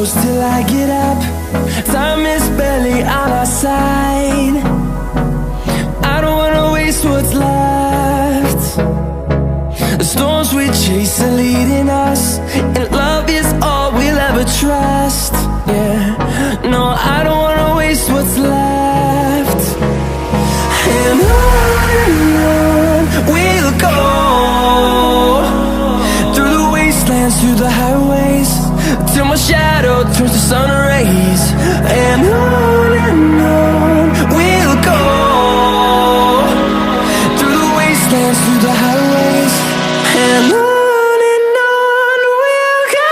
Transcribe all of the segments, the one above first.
close till I get up. Time is barely on our side. I don't wanna waste what's left. The storms we chase are leading us, and love is all we'll ever trust. Yeah, no, I don't wanna waste what's left. And on we'll go, through the wastelands, through the highways, till my shadow turns to sun rays. And on we'll go, through the wastelands, through the highways, and on we'll go.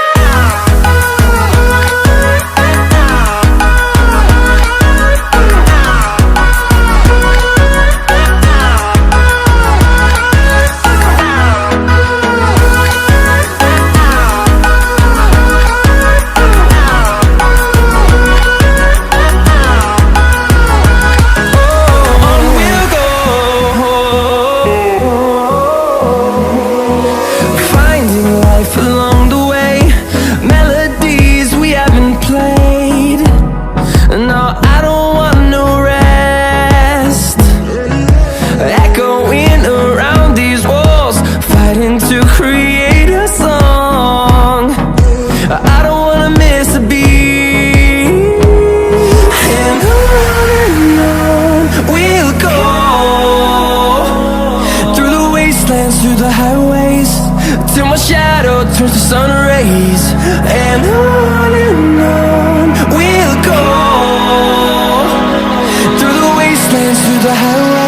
Along the way, melodies we haven't played. No, I don't want no rest. Echoing around these walls, fighting to create a song. I don't wanna miss a beat. And on we'll go, through the wastelands, through the highways, till my shadow turns to sun rays. And on we'll go, through the wastelands, through the highways.